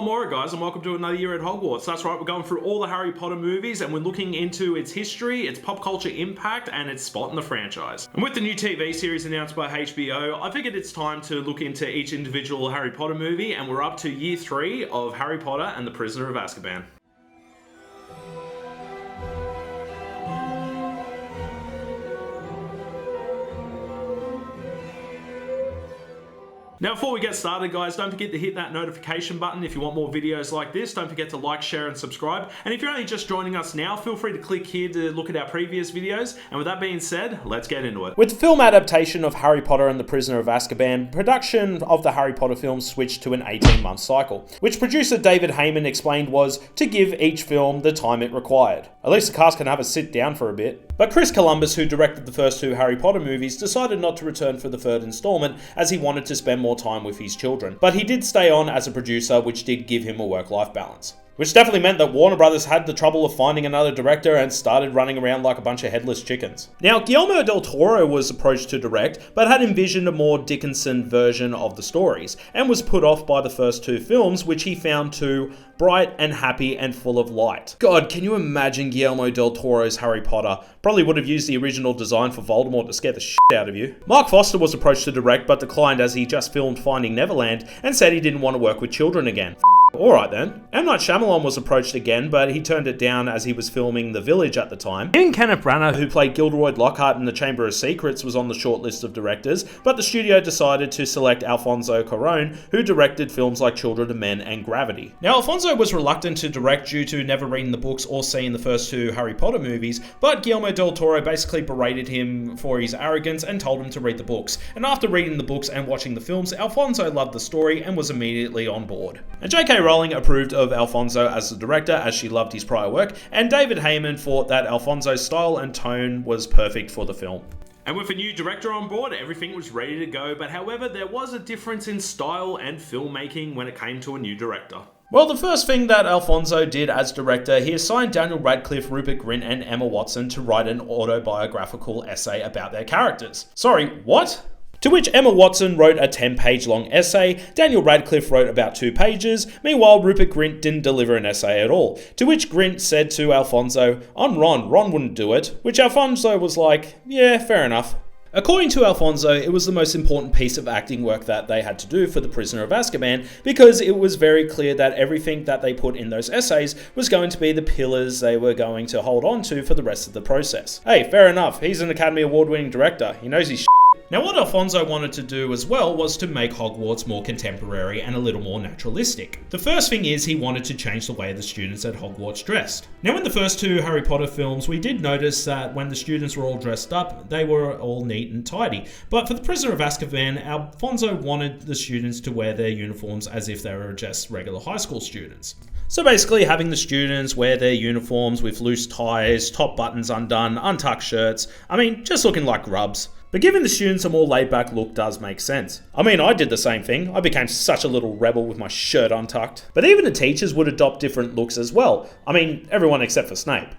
Mora, guys, and welcome to another year at Hogwarts. That's right, we're going through all the Harry Potter movies and we're looking into its history, its pop culture impact, and its spot in the franchise. And with the new TV series announced by HBO, I figured it's time to look into each individual Harry Potter movie, and we're up to year 3 of Harry Potter and the Prisoner of Azkaban. Now, before we get started, guys, don't forget to hit that notification button if you want more videos like this. Don't forget to like, share, and subscribe. And if you're only just joining us now, feel free to click here to look at our previous videos. And with that being said, let's get into it. With the film adaptation of Harry Potter and the Prisoner of Azkaban, production of the Harry Potter films switched to an 18-month cycle, which producer David Heyman explained was to give each film the time it required. At least the cast can have a sit down for a bit. But Chris Columbus, who directed the first 2 Harry Potter movies, decided not to return for the 3rd installment as he wanted to spend more time with his children. But he did stay on as a producer, which did give him a work-life balance. Which definitely meant that Warner Brothers had the trouble of finding another director and started running around like a bunch of headless chickens. Now, Guillermo del Toro was approached to direct, but had envisioned a more Dickinson version of the stories, and was put off by the first 2 films, which he found too bright and happy and full of light. God, can you imagine Guillermo del Toro's Harry Potter? Probably would have used the original design for Voldemort to scare the shit out of you. Mark Foster was approached to direct, but declined as he just filmed Finding Neverland, and said he didn't want to work with children again. Alright then. M. Night Shyamalan was approached again, but he turned it down as he was filming The Village at the time. Even Kenneth Branagh, who played Gilderoy Lockhart in The Chamber of Secrets, was on the short list of directors, but the studio decided to select Alfonso Cuarón, who directed films like Children of Men and Gravity. Now, Alfonso was reluctant to direct due to never reading the books or seeing the first 2 Harry Potter movies, but Guillermo del Toro basically berated him for his arrogance and told him to read the books. And after reading the books and watching the films, Alfonso loved the story and was immediately on board. And J.K. Rowling approved of Alfonso as the director as she loved his prior work, and David Heyman thought that Alfonso's style and tone was perfect for the film. And with a new director on board, everything was ready to go, but however, there was a difference in style and filmmaking when it came to a new director. Well, the first thing that Alfonso did as director, he assigned Daniel Radcliffe, Rupert Grint, and Emma Watson to write an autobiographical essay about their characters. Sorry, what? To which Emma Watson wrote a 10-page long essay, Daniel Radcliffe wrote about 2 pages, meanwhile Rupert Grint didn't deliver an essay at all. To which Grint said to Alfonso, "I'm Ron wouldn't do it," which Alfonso was like, yeah, fair enough. According to Alfonso, it was the most important piece of acting work that they had to do for The Prisoner of Azkaban, because it was very clear that everything that they put in those essays was going to be the pillars they were going to hold on to for the rest of the process. Hey, fair enough, he's an Academy Award-winning director, he knows his shit. Now, what Alfonso wanted to do as well was to make Hogwarts more contemporary and a little more naturalistic. The first thing is he wanted to change the way the students at Hogwarts dressed. Now, in the first 2 Harry Potter films, we did notice that when the students were all dressed up, they were all neat and tidy. But for The Prisoner of Azkaban, Alfonso wanted the students to wear their uniforms as if they were just regular high school students. So basically having the students wear their uniforms with loose ties, top buttons undone, untucked shirts, just looking like grubs. But giving the students a more laid-back look does make sense. I did the same thing. I became such a little rebel with my shirt untucked. But even the teachers would adopt different looks as well. Everyone except for Snape.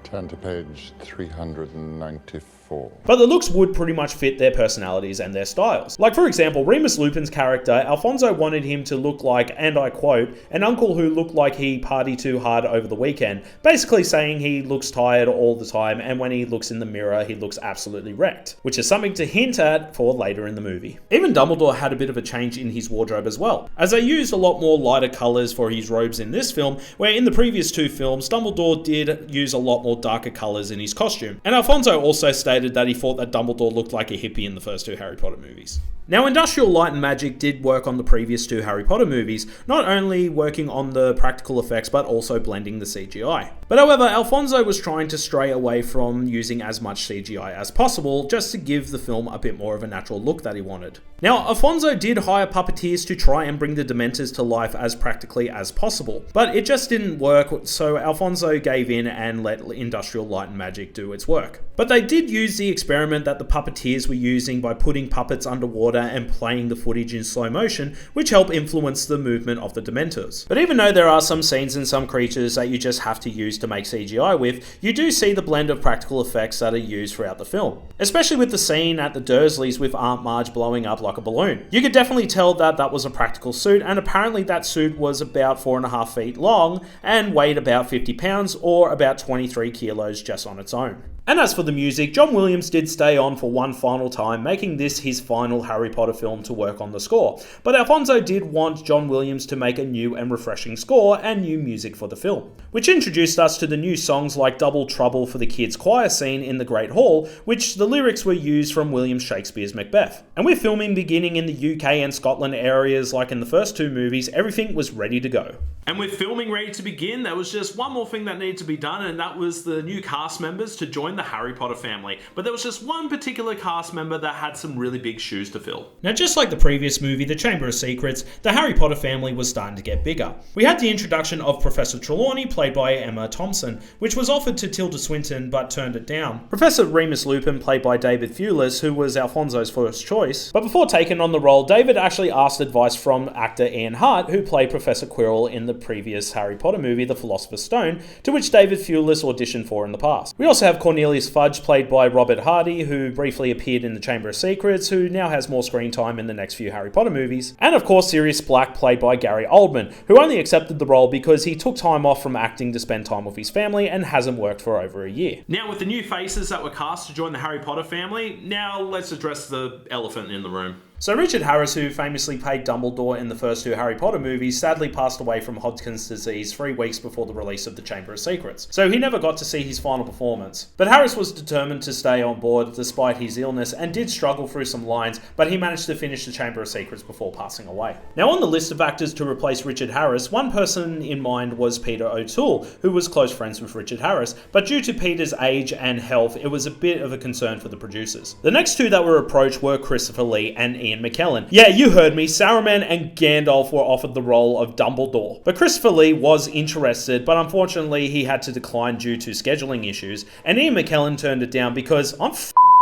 Turn to page 394. But the looks would pretty much fit their personalities and their styles. Like, for example, Remus Lupin's character, Alfonso wanted him to look like, and I quote, an uncle who looked like he partied too hard over the weekend, basically saying he looks tired all the time, and when he looks in the mirror, he looks absolutely wrecked, which is something to hint at for later in the movie. Even Dumbledore had a bit of a change in his wardrobe as well, as they used a lot more lighter colours for his robes in this film, where in the previous 2 films, Dumbledore did use a lot more darker colours in his costume. And Alfonso also stated that he thought that Dumbledore looked like a hippie in the first 2 Harry Potter movies. Now, Industrial Light and Magic did work on the previous 2 Harry Potter movies, not only working on the practical effects, but also blending the CGI. But however, Alfonso was trying to stray away from using as much CGI as possible, just to give the film a bit more of a natural look that he wanted. Now, Alfonso did hire puppeteers to try and bring the Dementors to life as practically as possible, but it just didn't work, so Alfonso gave in and let Industrial Light and Magic do its work. But they did use the experiment that the puppeteers were using by putting puppets underwater and playing the footage in slow motion, which help influence the movement of the Dementors. But even though there are some scenes and some creatures that you just have to use to make CGI with, you do see the blend of practical effects that are used throughout the film. Especially with the scene at the Dursleys with Aunt Marge blowing up like a balloon. You could definitely tell that that was a practical suit, and apparently that suit was about 4.5 feet long and weighed about 50 pounds or about 23 kilos just on its own. And as for the music, John Williams did stay on for one final time, making this his final Harry Potter film to work on the score. But Alfonso did want John Williams to make a new and refreshing score and new music for the film, which introduced us to the new songs like Double Trouble for the kids' choir scene in the Great Hall, which the lyrics were used from William Shakespeare's Macbeth. And with filming beginning in the UK and Scotland areas like in the first two movies, everything was ready to go. And with filming ready to begin, there was just one more thing that needed to be done, and that was the new cast members to join the Harry Potter family. But there was just one particular cast member that had some really big shoes to fill. Now, just like the previous movie, The Chamber of Secrets, the Harry Potter family was starting to get bigger. We had the introduction of Professor Trelawney, played by Emma Thompson, which was offered to Tilda Swinton but turned it down. Professor Remus Lupin, played by David Thewlis, who was Alfonso's first choice. But before taking on the role, David actually asked advice from actor Ian Hart, who played Professor Quirrell in the previous Harry Potter movie, The Philosopher's Stone, to which David Thewlis auditioned for in the past. We also have Cornelius Fudge, played by Robert Hardy, who briefly appeared in The Chamber of Secrets, who now has more screen time in the next few Harry Potter movies. And of course Sirius Black, played by Gary Oldman, who only accepted the role because he took time off from acting to spend time with his family and hasn't worked for over a year. Now, with the new faces that were cast to join the Harry Potter family, now let's address the elephant in the room. So Richard Harris, who famously played Dumbledore in the first two Harry Potter movies, sadly passed away from Hodgkin's disease 3 weeks before the release of The Chamber of Secrets, so he never got to see his final performance. But Harris was determined to stay on board despite his illness and did struggle through some lines, but he managed to finish The Chamber of Secrets before passing away. Now, on the list of actors to replace Richard Harris, one person in mind was Peter O'Toole, who was close friends with Richard Harris, but due to Peter's age and health, it was a bit of a concern for the producers. The next two that were approached were Christopher Lee and Ian McKellen. Yeah, you heard me, Saruman and Gandalf were offered the role of Dumbledore. But Christopher Lee was interested, but unfortunately he had to decline due to scheduling issues, and Ian McKellen turned it down because I'm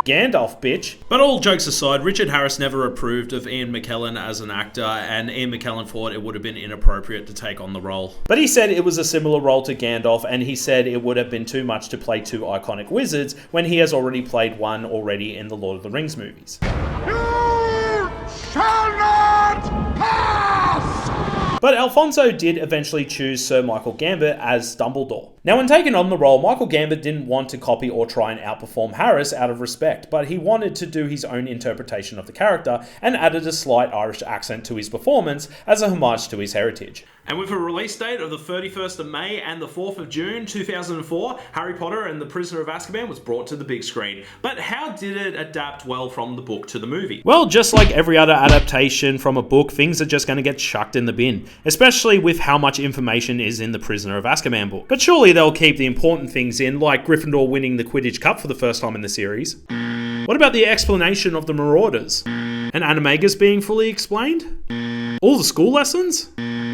Gandalf, bitch. But all jokes aside, Richard Harris never approved of Ian McKellen as an actor, and Ian McKellen thought it would have been inappropriate to take on the role. But he said it was a similar role to Gandalf, and he said it would have been too much to play two iconic wizards when he has already played one already in the Lord of the Rings movies. Shall not pass! But Alfonso did eventually choose Sir Michael Gambit as Dumbledore. Now, when taking on the role, Michael Gambit didn't want to copy or try and outperform Harris out of respect, but he wanted to do his own interpretation of the character and added a slight Irish accent to his performance as a homage to his heritage. And with a release date of the 31st of May and the 4th of June 2004, Harry Potter and the Prisoner of Azkaban was brought to the big screen. But how did it adapt well from the book to the movie? Well, just like every other adaptation from a book, things are just going to get chucked in the bin, especially with how much information is in the Prisoner of Azkaban book. But surely they'll keep the important things in, like Gryffindor winning the Quidditch Cup for the first time in the series. What about the explanation of the Marauders? And Animagus being fully explained? All the school lessons?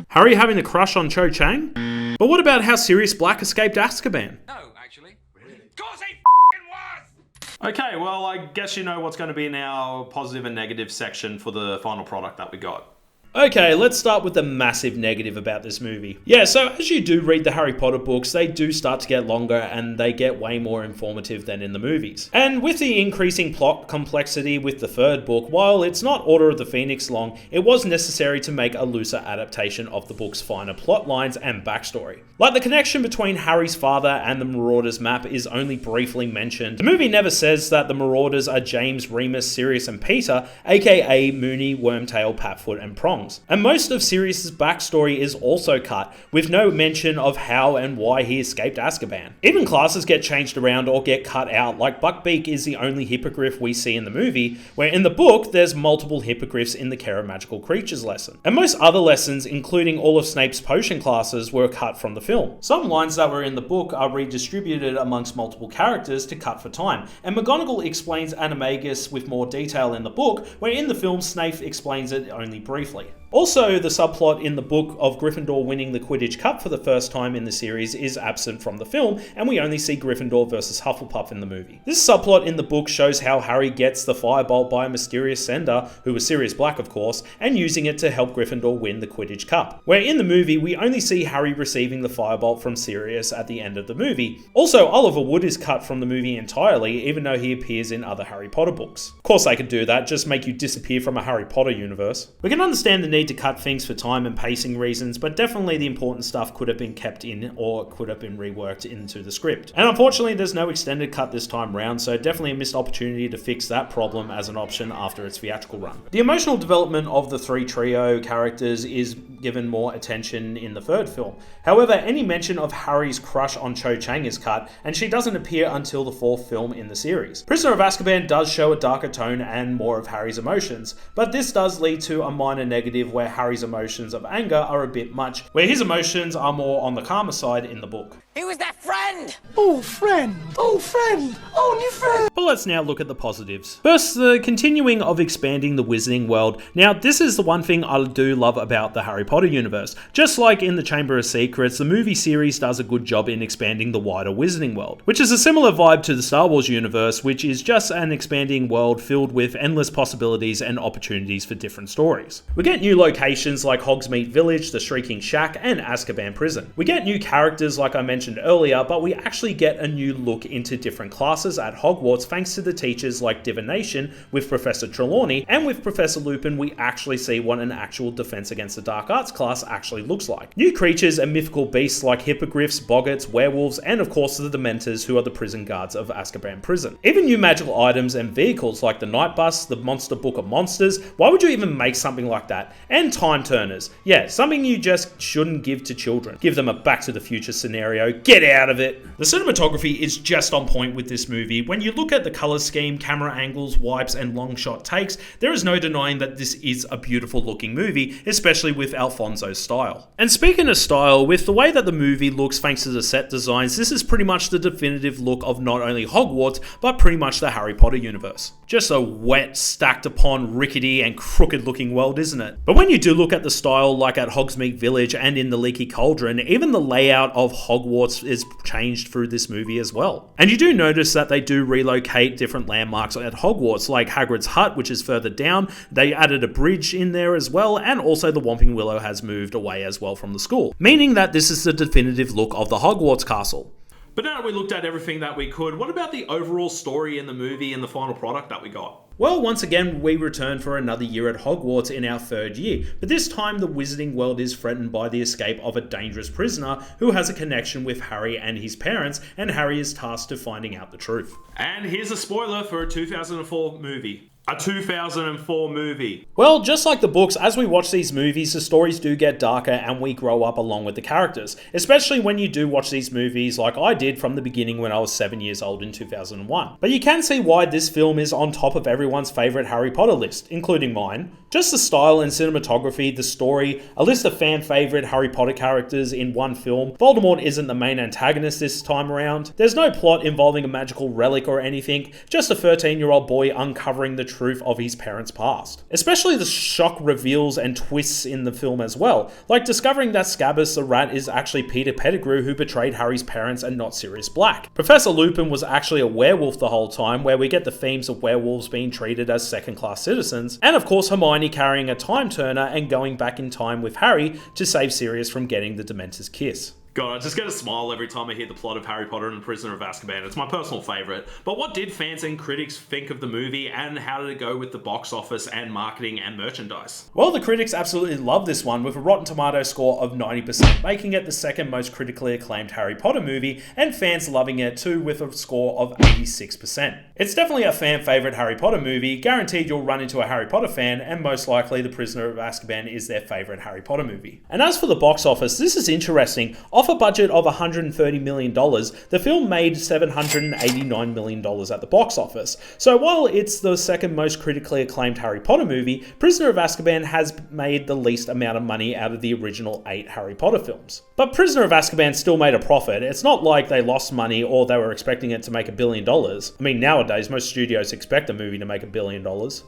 Harry having a crush on Cho Chang? But what about how Sirius Black escaped Azkaban? No, actually. Really? Cause he f***ing was! Okay, well, I guess you know what's going to be in our positive and negative section for the final product that we got. Okay, let's start with the massive negative about this movie. Yeah, so as you do read the Harry Potter books, they do start to get longer and they get way more informative than in the movies. And with the increasing plot complexity with the third book, while it's not Order of the Phoenix long, it was necessary to make a looser adaptation of the book's finer plot lines and backstory. Like the connection between Harry's father and the Marauders map is only briefly mentioned. The movie never says that the Marauders are James, Remus, Sirius and Peter, aka Moony, Wormtail, Patfoot and Prongs. And most of Sirius's backstory is also cut, with no mention of how and why he escaped Azkaban. Even classes get changed around or get cut out, like Buckbeak is the only hippogriff we see in the movie, where in the book there's multiple hippogriffs in the Care of Magical Creatures lesson. And most other lessons, including all of Snape's potion classes, were cut from the film. Some lines that were in the book are redistributed amongst multiple characters to cut for time, and McGonagall explains Animagus with more detail in the book, where in the film Snape explains it only briefly. Also, the subplot in the book of Gryffindor winning the Quidditch Cup for the first time in the series is absent from the film, and we only see Gryffindor versus Hufflepuff in the movie. This subplot in the book shows how Harry gets the firebolt by a mysterious sender, who was Sirius Black of course, and using it to help Gryffindor win the Quidditch Cup. Where in the movie, we only see Harry receiving the firebolt from Sirius at the end of the movie. Also, Oliver Wood is cut from the movie entirely, even though he appears in other Harry Potter books. Of course they could do that, just make you disappear from a Harry Potter universe. We can understand the need to cut things for time and pacing reasons, but definitely the important stuff could have been kept in or could have been reworked into the script. And unfortunately, there's no extended cut this time round, so definitely a missed opportunity to fix that problem as an option after its theatrical run. The emotional development of the three trio characters is given more attention in the third film. However, any mention of Harry's crush on Cho Chang is cut, and she doesn't appear until the fourth film in the series. Prisoner of Azkaban does show a darker tone and more of Harry's emotions, but this does lead to a minor negative where Harry's emotions of anger are a bit much, where his emotions are more on the calmer side in the book. He was that friend! Oh, friend! Oh, friend! Oh, new friend! But let's now look at the positives. First, the continuing of expanding the Wizarding World. Now, this is the one thing I do love about the Harry Potter universe. Just like in the Chamber of Secrets, the movie series does a good job in expanding the wider Wizarding World, which is a similar vibe to the Star Wars universe, which is just an expanding world filled with endless possibilities and opportunities for different stories. We get new locations like Hogsmeade Village, the Shrieking Shack, and Azkaban Prison. We get new characters like I mentioned earlier, but we actually get a new look into different classes at Hogwarts thanks to the teachers like Divination with Professor Trelawney, and with Professor Lupin we actually see what an actual Defense Against the Dark Arts class actually looks like. New creatures and mythical beasts like hippogriffs, boggarts, werewolves, and of course the Dementors, who are the prison guards of Azkaban Prison. Even new magical items and vehicles like the Night Bus, the Monster Book of Monsters. Why would you even make something like that? And time turners. Yeah, something you just shouldn't give to children. Give them a Back to the Future scenario. Get out of it. The cinematography is just on point with this movie. When you look at the color scheme, camera angles, wipes, and long shot takes, there is no denying that this is a beautiful looking movie, especially with Alfonso's style. And speaking of style, with the way that the movie looks thanks to the set designs, this is pretty much the definitive look of not only Hogwarts, but pretty much the Harry Potter universe. Just a wet, stacked upon, rickety and crooked looking world, isn't it? But when you do look at the style like at Hogsmeade Village and in the Leaky Cauldron, even the layout of Hogwarts is changed through this movie as well. And you do notice that they do relocate different landmarks at Hogwarts, like Hagrid's hut, which is further down. They added a bridge in there as well, and also the Whomping Willow has moved away as well from the school, meaning that this is the definitive look of the Hogwarts castle. But now that we looked at everything that we could, what about the overall story in the movie and the final product that we got? Well, once again, we return for another year at Hogwarts in our third year, but this time the Wizarding World is threatened by the escape of a dangerous prisoner who has a connection with Harry and his parents, and Harry is tasked to finding out the truth. And here's a spoiler for a 2004 movie. A 2004 movie. Well, just like the books, as we watch these movies, the stories do get darker and we grow up along with the characters. Especially when you do watch these movies like I did from the beginning when I was 7 years old in 2001. But you can see why this film is on top of everyone's favourite Harry Potter list, including mine. Just the style and cinematography, the story, a list of fan favourite Harry Potter characters in one film. Voldemort isn't the main antagonist this time around. There's no plot involving a magical relic or anything, just a 13-year-old boy uncovering the truth of his parents' past. Especially the shock reveals and twists in the film as well, like discovering that Scabbers the Rat is actually Peter Pettigrew who betrayed Harry's parents and not Sirius Black. Professor Lupin was actually a werewolf the whole time, where we get the themes of werewolves being treated as second-class citizens, and of course Hermione carrying a time turner and going back in time with Harry to save Sirius from getting the Dementor's kiss. God, I just get a smile every time I hear the plot of Harry Potter and the Prisoner of Azkaban. It's my personal favourite. But what did fans and critics think of the movie, and how did it go with the box office and marketing and merchandise? Well, the critics absolutely love this one, with a Rotten Tomatoes score of 90%, making it the second most critically acclaimed Harry Potter movie, and fans loving it too with a score of 86%. It's definitely a fan favourite Harry Potter movie, guaranteed you'll run into a Harry Potter fan, and most likely The Prisoner of Azkaban is their favourite Harry Potter movie. And as for the box office, this is interesting. off a budget of $130 million, the film made $789 million at the box office. So while it's the second most critically acclaimed Harry Potter movie, Prisoner of Azkaban has made the least amount of money out of the original 8 Harry Potter films. But Prisoner of Azkaban still made a profit. It's not like they lost money or they were expecting it to make $1 billion. I mean, nowadays, most studios expect a movie to make $1 billion.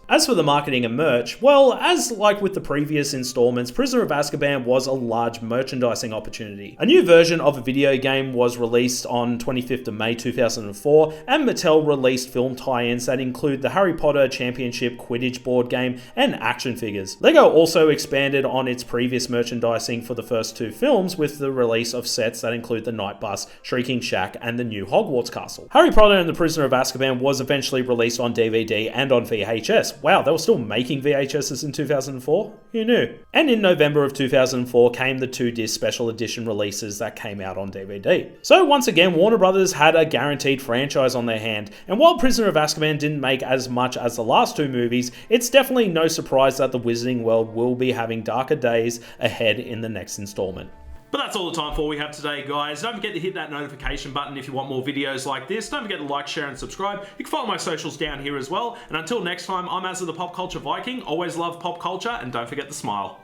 As for the marketing and merch, well, as like with the previous installments, Prisoner of Azkaban was a large merchandising opportunity. A new version of a video game was released on 25th of May 2004, and Mattel released film tie-ins that include the Harry Potter Championship Quidditch board game and action figures. LEGO also expanded on its previous merchandising for the first 2 films with the release of sets that include the Night Bus, Shrieking Shack, and the new Hogwarts Castle. Harry Potter and the Prisoner of Azkaban was eventually released on DVD and on VHS. Wow, they were still making VHSs in 2004? Who knew? And in November of 2004 came the 2-disc special edition releases that came out on DVD. So once again, Warner Brothers had a guaranteed franchise on their hand, and while Prisoner of Azkaban didn't make as much as the last 2 movies, it's definitely no surprise that the Wizarding World will be having darker days ahead in the next installment. But that's all the time for we have today, guys. Don't forget to hit that notification button if you want more videos like this. Don't forget to like, share, and subscribe. You can follow my socials down here as well. And until next time, I'm Azza the Pop Culture Viking. Always love pop culture, and don't forget to smile.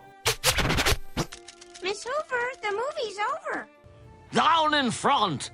Miss Hoover, the movie's over. Down in front!